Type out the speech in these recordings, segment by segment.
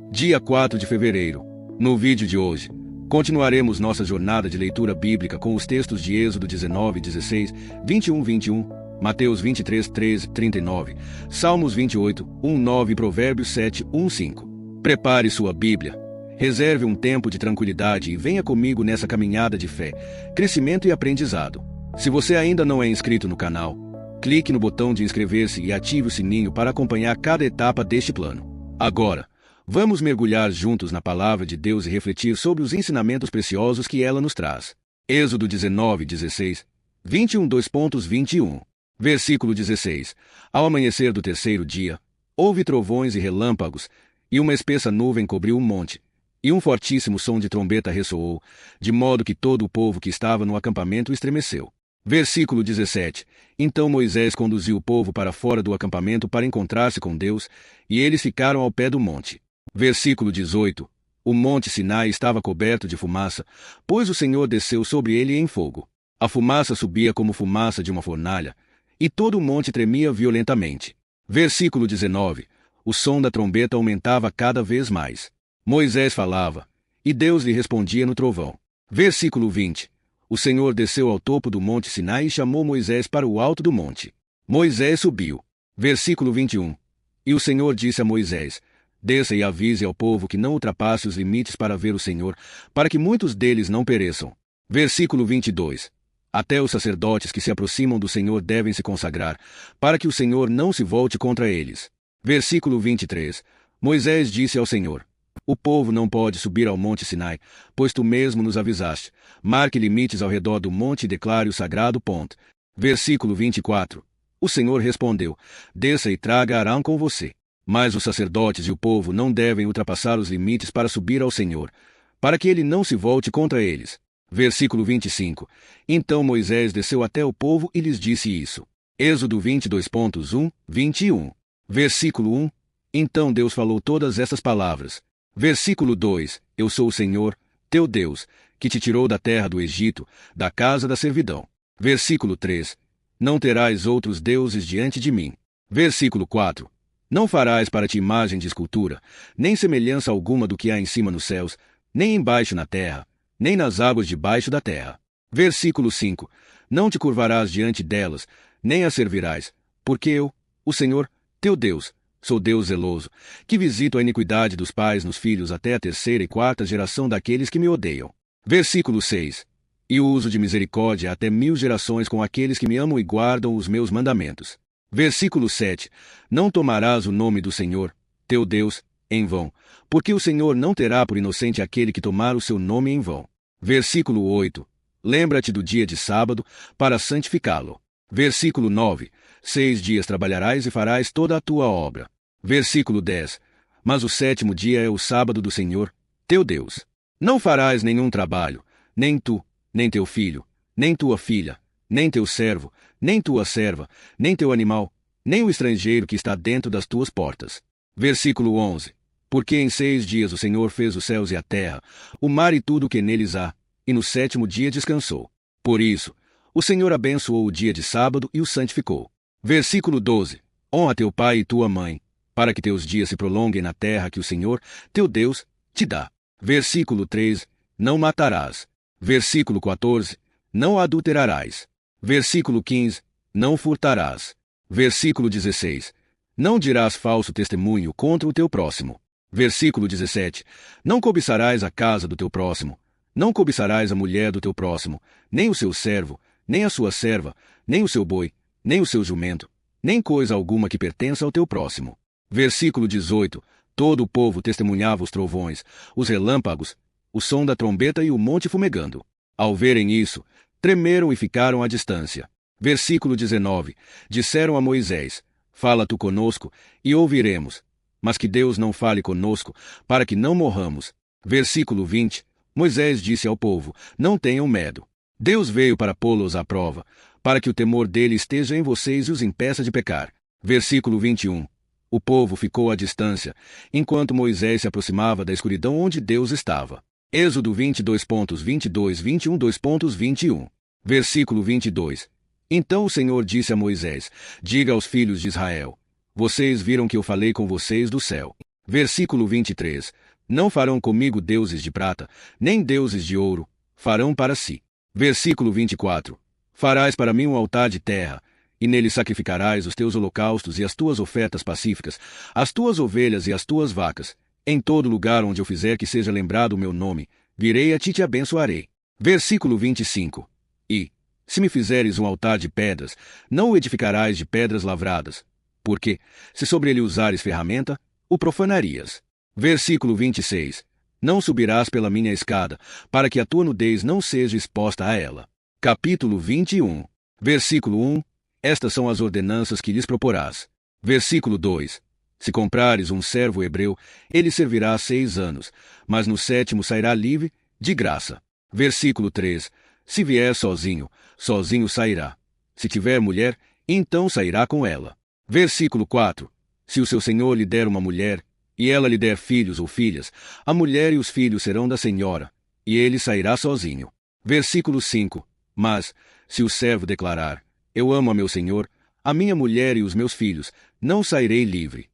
Dia 4 de fevereiro. No vídeo de hoje, continuaremos nossa jornada de leitura bíblica com os textos de Êxodo 19, 16, 21, Mateus 23, 13, 39, Salmos 28, 9 e Provérbios 7, 5. Prepare sua Bíblia. Reserve um tempo de tranquilidade e venha comigo nessa caminhada de fé, crescimento e aprendizado. Se você ainda não é inscrito no canal, clique no botão de inscrever-se e ative o sininho para acompanhar cada etapa deste plano. Agora, vamos mergulhar juntos na palavra de Deus e refletir sobre os ensinamentos preciosos que ela nos traz. Êxodo 19, 16, 21, 2.21. Versículo 16. Ao amanhecer do terceiro dia, houve trovões e relâmpagos, e uma espessa nuvem cobriu o monte, e um fortíssimo som de trombeta ressoou, de modo que todo o povo que estava no acampamento estremeceu. Versículo 17. Então Moisés conduziu o povo para fora do acampamento para encontrar-se com Deus, e eles ficaram ao pé do monte. Versículo 18. O monte Sinai estava coberto de fumaça, pois o Senhor desceu sobre ele em fogo. A fumaça subia como fumaça de uma fornalha, e todo o monte tremia violentamente. Versículo 19. O som da trombeta aumentava cada vez mais. Moisés falava, e Deus lhe respondia no trovão. Versículo 20. O Senhor desceu ao topo do monte Sinai e chamou Moisés para o alto do monte. Moisés subiu. Versículo 21. E o Senhor disse a Moisés: Desça e avise ao povo que não ultrapasse os limites para ver o Senhor, para que muitos deles não pereçam. Versículo 22. Até os sacerdotes que se aproximam do Senhor devem se consagrar, para que o Senhor não se volte contra eles. Versículo 23. Moisés disse ao Senhor: O povo não pode subir ao monte Sinai, pois tu mesmo nos avisaste. Marque limites ao redor do monte e declare o sagrado ponto. Versículo 24. O Senhor respondeu: Desça e traga Arão com você. Mas os sacerdotes e o povo não devem ultrapassar os limites para subir ao Senhor, para que ele não se volte contra eles. Versículo 25. Então Moisés desceu até o povo e lhes disse isso. Êxodo 22.1, 21. Versículo 1. Então Deus falou todas essas palavras. Versículo 2. Eu sou o Senhor, teu Deus, que te tirou da terra do Egito, da casa da servidão. Versículo 3. Não terás outros deuses diante de mim. Versículo 4. Não farás para ti imagem de escultura, nem semelhança alguma do que há em cima nos céus, nem embaixo na terra, nem nas águas debaixo da terra. Versículo 5. Não te curvarás diante delas, nem as servirás, porque eu, o Senhor, teu Deus, sou Deus zeloso, que visito a iniquidade dos pais nos filhos até a terceira e quarta geração daqueles que me odeiam. Versículo 6. E uso de misericórdia até 1000 gerações com aqueles que me amam e guardam os meus mandamentos. Versículo 7. Não tomarás o nome do Senhor, teu Deus, em vão, porque o Senhor não terá por inocente aquele que tomar o seu nome em vão. Versículo 8. Lembra-te do dia de sábado, para santificá-lo. Versículo 9. 6 dias trabalharás e farás toda a tua obra. Versículo 10. Mas o sétimo dia é o sábado do Senhor, teu Deus. Não farás nenhum trabalho, nem tu, nem teu filho, nem tua filha, nem teu servo, nem tua serva, nem teu animal, nem o estrangeiro que está dentro das tuas portas. Versículo 11. Porque em 6 dias o Senhor fez os céus e a terra, o mar e tudo o que neles há, e no sétimo dia descansou. Por isso, o Senhor abençoou o dia de sábado e o santificou. Versículo 12. Honra teu pai e tua mãe, para que teus dias se prolonguem na terra que o Senhor, teu Deus, te dá. Versículo 13. Não matarás. Versículo 14. Não adulterarás. Versículo 15. Não furtarás. Versículo 16. Não dirás falso testemunho contra o teu próximo. Versículo 17. Não cobiçarás a casa do teu próximo. Não cobiçarás a mulher do teu próximo, nem o seu servo, nem a sua serva, nem o seu boi, nem o seu jumento, nem coisa alguma que pertença ao teu próximo. Versículo 18. Todo o povo testemunhava os trovões, os relâmpagos, o som da trombeta e o monte fumegando. Ao verem isso, tremeram e ficaram à distância. Versículo 19. Disseram a Moisés: Fala tu conosco, e ouviremos. Mas que Deus não fale conosco, para que não morramos. Versículo 20. Moisés disse ao povo: Não tenham medo. Deus veio para pô-los à prova, para que o temor dele esteja em vocês e os impeça de pecar. Versículo 21. O povo ficou à distância, enquanto Moisés se aproximava da escuridão onde Deus estava. Êxodo 22.22, 21, 2.21. Versículo 22. Então o Senhor disse a Moisés: Diga aos filhos de Israel: Vocês viram que eu falei com vocês do céu. Versículo 23. Não farão comigo deuses de prata, nem deuses de ouro, farão para si. Versículo 24. Farás para mim um altar de terra, e nele sacrificarás os teus holocaustos e as tuas ofertas pacíficas, as tuas ovelhas e as tuas vacas. Em todo lugar onde eu fizer que seja lembrado o meu nome, virei a ti e te abençoarei. Versículo 25. E, se me fizeres um altar de pedras, não o edificarás de pedras lavradas, porque, se sobre ele usares ferramenta, o profanarias. Versículo 26. Não subirás pela minha escada, para que a tua nudez não seja exposta a ela. Capítulo 21. Versículo 1. Estas são as ordenanças que lhes proporás. Versículo 2. Se comprares um servo hebreu, ele servirá 6 anos, mas no 7º sairá livre, de graça. Versículo 3. Se vier sozinho, sozinho sairá. Se tiver mulher, então sairá com ela. Versículo 4. Se o seu senhor lhe der uma mulher, e ela lhe der filhos ou filhas, a mulher e os filhos serão da senhora, e ele sairá sozinho. Versículo 5. Mas, se o servo declarar, eu amo a meu senhor, a minha mulher e os meus filhos, não sairei livre.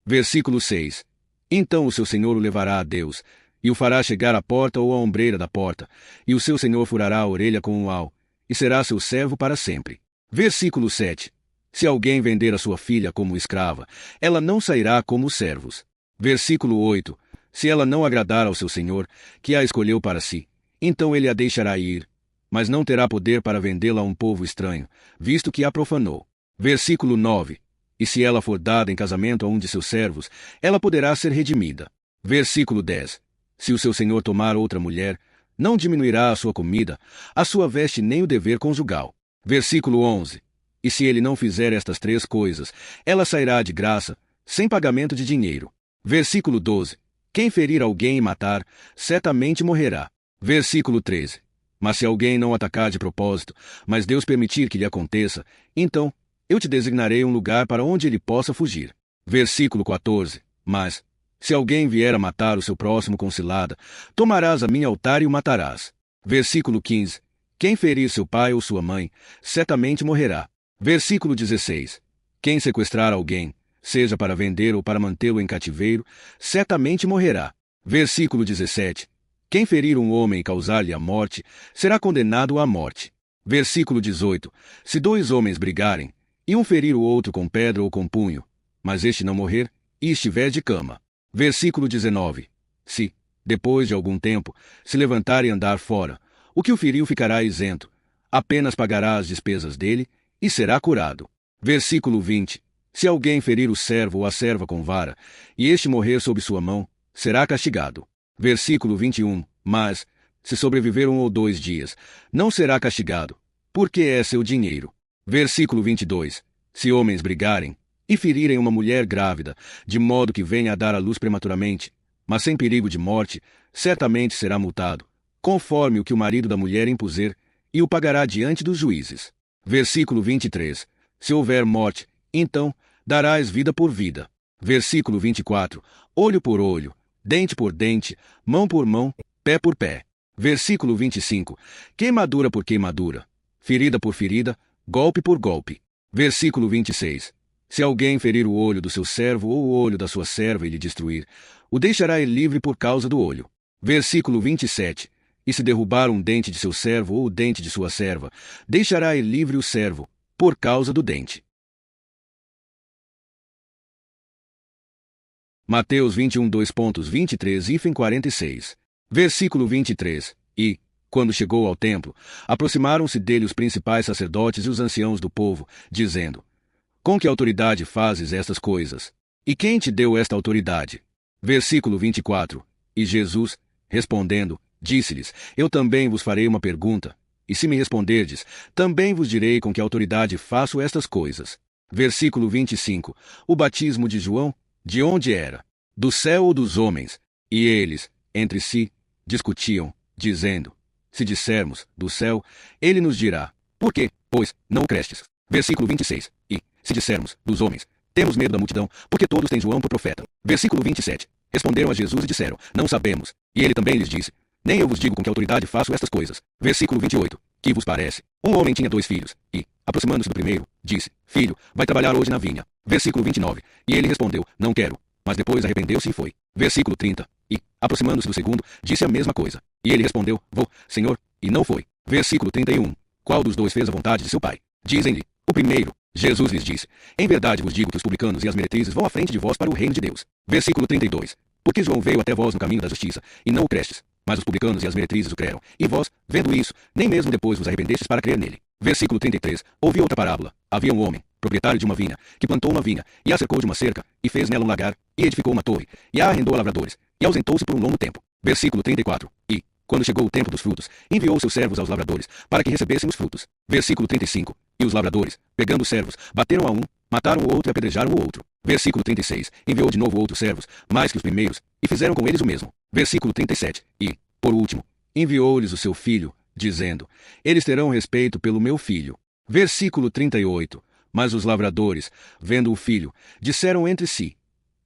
Versículo 6. Então o seu senhor o levará a Deus, e o fará chegar à porta ou à ombreira da porta, e o seu senhor furará a orelha com um au, e será seu servo para sempre. Versículo 7. Se alguém vender a sua filha como escrava, ela não sairá como os servos. Versículo 8. Se ela não agradar ao seu senhor, que a escolheu para si, então ele a deixará ir, mas não terá poder para vendê-la a um povo estranho, visto que a profanou. Versículo 9. E se ela for dada em casamento a um de seus servos, ela poderá ser redimida. Versículo 10. Se o seu senhor tomar outra mulher, não diminuirá a sua comida, a sua veste nem o dever conjugal. Versículo 11. E se ele não fizer estas 3 coisas, ela sairá de graça, sem pagamento de dinheiro. Versículo 12. Quem ferir alguém e matar, certamente morrerá. Versículo 13. Mas se alguém não atacar de propósito, mas Deus permitir que lhe aconteça, então eu te designarei um lugar para onde ele possa fugir. Versículo 14. Mas, se alguém vier a matar o seu próximo com cilada, tomarás a minha altar e o matarás. Versículo 15. Quem ferir seu pai ou sua mãe, certamente morrerá. Versículo 16. Quem sequestrar alguém, seja para vender ou para mantê-lo em cativeiro, certamente morrerá. Versículo 17. Quem ferir um homem e causar-lhe a morte, será condenado à morte. Versículo 18. Se 2 homens brigarem, e um ferir o outro com pedra ou com punho, mas este não morrer, e estiver de cama. Versículo 19. Se, depois de algum tempo, se levantar e andar fora, o que o feriu ficará isento, apenas pagará as despesas dele, e será curado. Versículo 20. Se alguém ferir o servo ou a serva com vara, e este morrer sob sua mão, será castigado. Versículo 21. Mas, se sobreviver 1 ou 2 dias, não será castigado, porque é seu dinheiro. Versículo 22. Se homens brigarem, e ferirem uma mulher grávida, de modo que venha a dar à luz prematuramente, mas sem perigo de morte, certamente será multado, conforme o que o marido da mulher impuser, e o pagará diante dos juízes. Versículo 23. Se houver morte, então darás vida por vida. Versículo 24. Olho por olho, dente por dente, mão por mão, pé por pé. Versículo 25. Queimadura por queimadura, ferida por ferida, golpe por golpe. Versículo 26. Se alguém ferir o olho do seu servo ou o olho da sua serva e lhe destruir, o deixará ele livre por causa do olho. Versículo 27. E se derrubar um dente de seu servo ou o dente de sua serva, deixará ele livre o servo, por causa do dente. Mateus 21, 2.23-46. Versículo 23. E, quando chegou ao templo, aproximaram-se dele os principais sacerdotes e os anciãos do povo, dizendo: Com que autoridade fazes estas coisas? E quem te deu esta autoridade? Versículo 24. E Jesus, respondendo, disse-lhes: Eu também vos farei uma pergunta, e se me responderdes, também vos direi com que autoridade faço estas coisas. Versículo 25. O batismo de João, de onde era? Do céu ou dos homens? E eles, entre si, discutiam, dizendo: Se dissermos, do céu, ele nos dirá: Por quê, pois, não crestes? Versículo 26. E, se dissermos, dos homens, temos medo da multidão, porque todos têm João por profeta. Versículo 27. Responderam a Jesus e disseram: Não sabemos. E ele também lhes disse: Nem eu vos digo com que autoridade faço estas coisas. Versículo 28. Que vos parece? Um homem tinha 2 filhos, e, aproximando-se do primeiro, disse: Filho, vai trabalhar hoje na vinha. Versículo 29. E ele respondeu: Não quero. mas depois arrependeu-se e foi. Versículo 30. E, aproximando-se do segundo, disse a mesma coisa. E ele respondeu, vou, Senhor, e não foi. Versículo 31. Qual dos dois fez a vontade de seu pai? Dizem-lhe, o primeiro. Jesus lhes disse, em verdade vos digo que os publicanos e as meretrizes vão à frente de vós para o reino de Deus. Versículo 32. Porque João veio até vós no caminho da justiça, e não o crestes, mas os publicanos e as meretrizes o creram. E vós, vendo isso, nem mesmo depois vos arrependestes para crer nele. Versículo 33. Ouvi outra parábola. Havia um homem, proprietário de uma vinha, que plantou uma vinha, e a cercou de uma cerca, e fez nela um lagar, e edificou uma torre, e a arrendou a lavradores, e ausentou-se por um longo tempo. Versículo 34. E, quando chegou o tempo dos frutos, enviou seus servos aos lavradores, para que recebessem os frutos. Versículo 35. E os lavradores, pegando os servos, bateram a um, mataram o outro e apedrejaram o outro. Versículo 36. Enviou de novo outros servos, mais que os primeiros, e fizeram com eles o mesmo. Versículo 37. E, por último, enviou-lhes o seu filho, dizendo, eles terão respeito pelo meu filho. Versículo 38. Mas os lavradores, vendo o filho, disseram entre si,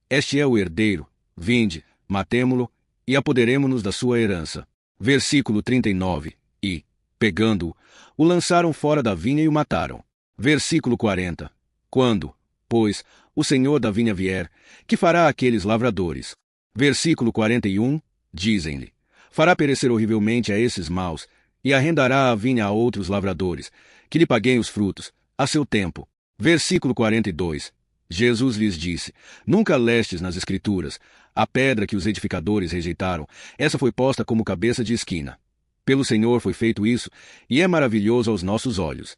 este é o herdeiro, vinde, matemo-lo, e apoderemo-nos da sua herança. Versículo 39. E, pegando-o, o lançaram fora da vinha e o mataram. Versículo 40. Quando, pois, o senhor da vinha vier, que fará aqueles lavradores? Versículo 41. Dizem-lhe, fará perecer horrivelmente a esses maus, e arrendará a vinha a outros lavradores, que lhe paguem os frutos, a seu tempo. Versículo 42. Jesus lhes disse, nunca lestes nas Escrituras, a pedra que os edificadores rejeitaram, essa foi posta como cabeça de esquina. Pelo Senhor foi feito isso, e é maravilhoso aos nossos olhos.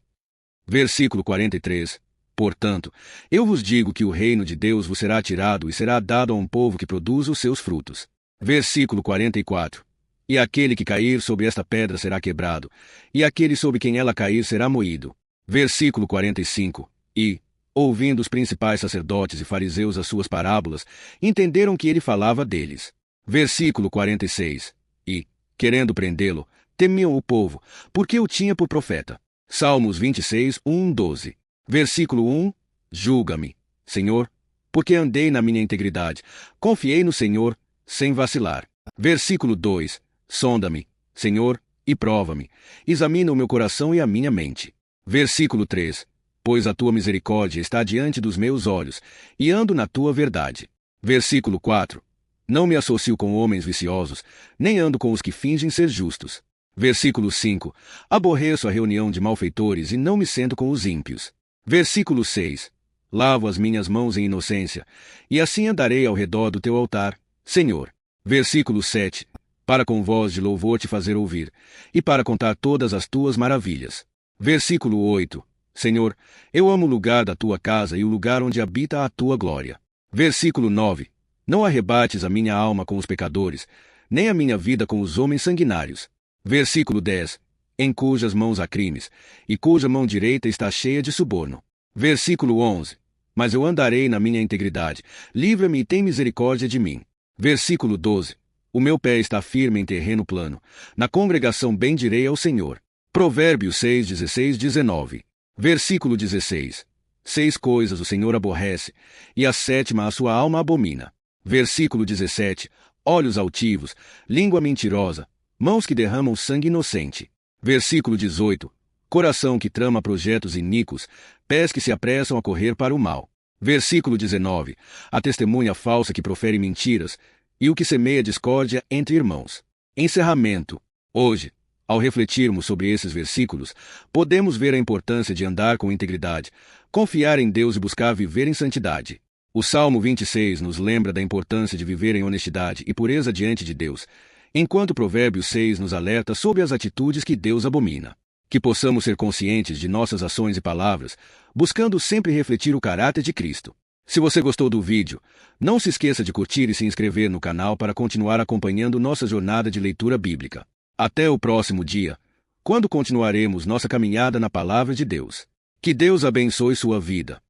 Versículo 43. Portanto, eu vos digo que o reino de Deus vos será tirado e será dado a um povo que produz os seus frutos. Versículo 44. E aquele que cair sobre esta pedra será quebrado, e aquele sobre quem ela cair será moído. Versículo 45. E, ouvindo os principais sacerdotes e fariseus as suas parábolas, entenderam que ele falava deles. Versículo 46. E, querendo prendê-lo, temiam o povo, porque o tinha por profeta. Salmos 26, 1, 12. Versículo 1. Julga-me, Senhor, porque andei na minha integridade, confiei no Senhor, sem vacilar. Versículo 2. Sonda-me, Senhor, e prova-me, examina o meu coração e a minha mente. Versículo 3. Pois a tua misericórdia está diante dos meus olhos, e ando na tua verdade. Versículo 4. Não me associo com homens viciosos, nem ando com os que fingem ser justos. Versículo 5. Aborreço a reunião de malfeitores e não me sento com os ímpios. Versículo 6. Lavo as minhas mãos em inocência, e assim andarei ao redor do teu altar, Senhor. Versículo 7. Para com voz de louvor te fazer ouvir, e para contar todas as tuas maravilhas. Versículo 8. Senhor, eu amo o lugar da tua casa e o lugar onde habita a tua glória. Versículo 9. Não arrebates a minha alma com os pecadores, nem a minha vida com os homens sanguinários. Versículo 10. Em cujas mãos há crimes, e cuja mão direita está cheia de suborno. Versículo 11. Mas eu andarei na minha integridade, livra-me e tem misericórdia de mim. Versículo 12. O meu pé está firme em terreno plano, na congregação bendirei ao Senhor. Provérbios 6, 16, 19. Versículo 16. 6 coisas o Senhor aborrece, e a sétima a sua alma abomina. Versículo 17. Olhos altivos, língua mentirosa, mãos que derramam sangue inocente. Versículo 18. Coração que trama projetos iníquos, pés que se apressam a correr para o mal. Versículo 19. A testemunha falsa que profere mentiras, e o que semeia discórdia entre irmãos. Encerramento. Hoje, ao refletirmos sobre esses versículos, podemos ver a importância de andar com integridade, confiar em Deus e buscar viver em santidade. O Salmo 26 nos lembra da importância de viver em honestidade e pureza diante de Deus, enquanto Provérbios 6 nos alerta sobre as atitudes que Deus abomina. Que possamos ser conscientes de nossas ações e palavras, buscando sempre refletir o caráter de Cristo. Se você gostou do vídeo, não se esqueça de curtir e se inscrever no canal para continuar acompanhando nossa jornada de leitura bíblica. Até o próximo dia, quando continuaremos nossa caminhada na Palavra de Deus. Que Deus abençoe sua vida.